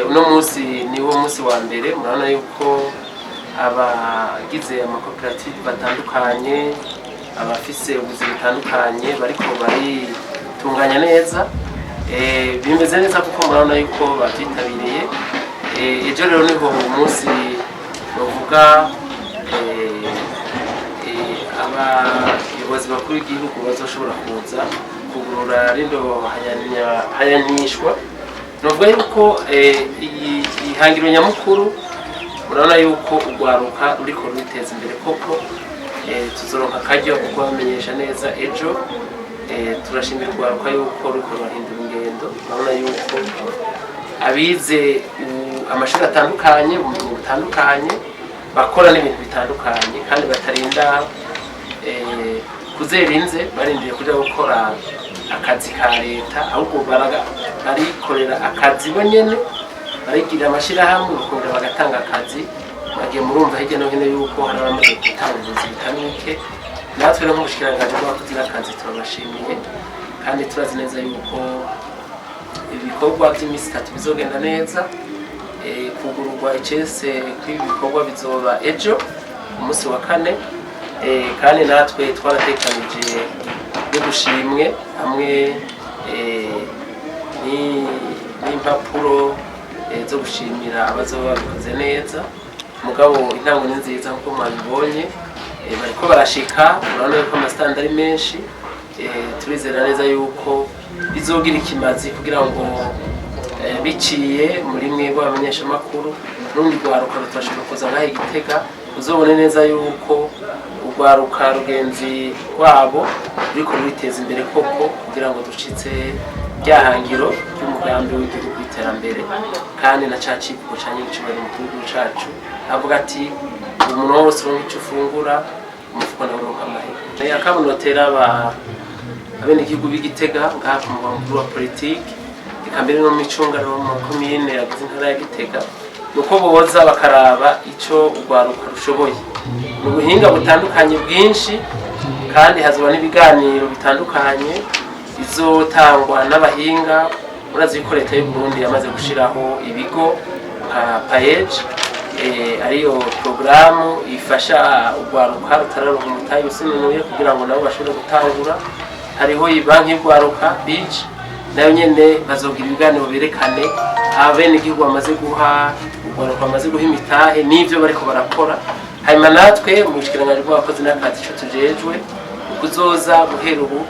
uno munsi niwo munsi wa mbere murabona yuko abagize amakoperative batandukanye abafise ubuzi butandukanye bariko baritunganya neza bimeze neza kuko murabona yuko bavyitabiriye ejo rero niho umunsi bavuga abayobozi bakuru b'igihugu bazoshobora kuza kugurura rino hayanishwa novuga yuko ihangiro nyamukuru murabona yuko urwaruka ruriko ruriteza imbere koko tuzoronka akaryo kuko bamenyesha neza ejo turashimira urwaruka yuko ruriko rurahindura ingendo murabona yuko abize amashuri atandukanye mu bintu bitandukanye bakora n'ibintu bitandukanye kandi batarinda kuzerinze barindiye kuja gukora akazi ka leta ahubwo barikorera akazi bonyene barigira amashirahamwe bakongera bagatanga akazi bagiye murumva hirya no hino yuko hari abamaze gutanga ubuzi butandukanye natwe no nk'ubushikiranganje bw'abakozi n'akazi turabashimiye kandi turazi neza yuko ibikorwa by'iminsi 3 bizogenda neza kugururwa icese kw'ibikorwa bizoba ejo umunsi wa 4 kandi natwe twaratekanije n'ubushimwe hamwe n'impapuro zo gushimira abazoba babikoze neza mugabo intango ni nziza nkuko mwabibonye bariko barashika urabona yuko amasitandi ari menshi turizera neza yuko bizogira ikimazi kugira ngo biciye muri mwebwe abamenyeshamakuru n'undi rwaruka rutashobora kuza ngaho Igitega uzobone neza yuko urwaruka rugenzi rwabo ruriko ruriteza imbere koko kugira ngo dushitse ryahangiro ry'umugambi w'igihugu w'iterambere kandi na cacivugo canye gicibari mu gihugu cacu avuga ati umuntu wose uronka ico ufungura umufuko nawe uronka amahera yakamunotera abene igihugu b'Igitega ngaha ku mugwa mukuru wa politiki ikambere no micungano mu komine yagize intara ya Gitega nuko boza bakaraba ico urwaruka rushoboye mu buhinga butandukanye bwinshi kandi hazoba n'ibiganiro bitandukanye bizotangwa n'abahinga urazi ko leta y'u Burundi yamaze gushiraho ibigo nka PAEJ ariyo programu ifasha urwaruka rutararonka umutahe usununuye kugira ngo nabo bashobore gutangura hariho ibanki y'urwaruka BIJ nayo nyene bazogira ibiganiro berekane abene igihugu bamaze guha urwaruka bamaze guha imitahe n'ivyo bariko barakora hanyuma natwe mu bushikiranganje bw'abakozi n'akazi ico tujejwe kuzoza guhera ubu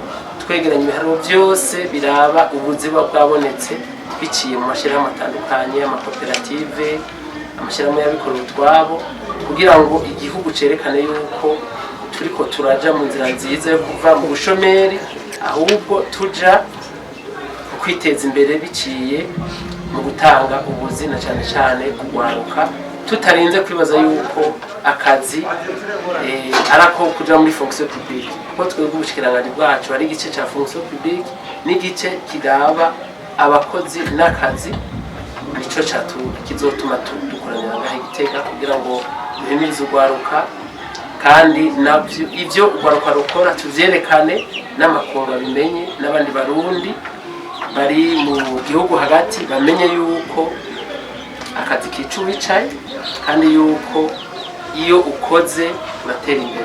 twegeranya ibiharuro byose biraba ubuziba bwabonetse biciye mu mashirahamwe atandukanye amakoperative amashirahamwe y'abikorera utwabo kugira ngo igihugu cerekane yuko turiko turaja mu nzira nziza yo kuva mu bushomeri ahubwo tuja kwiteza imbere biciye mu gutanga ubuzi na cyane cyane kugwaruka tutarinze kwibaza yuko akazi arako kuja muri fonction publique kuko twebwe ubushikiranganje bwacu ari igice ca fonction publique n'igice kidaba abakozi n'akazi nico kizotuma dukoranira ngaho Igitega kugira ngo duhimirize urwaruka kandi navyo ivyo urwaruka rukora tuvyerekane n'amakungu bimenye n'abandi barundi bari mu gihugu hagati bamenye yuko akazi kicu wicaye kandi yuko iyo ukoze uratera imbere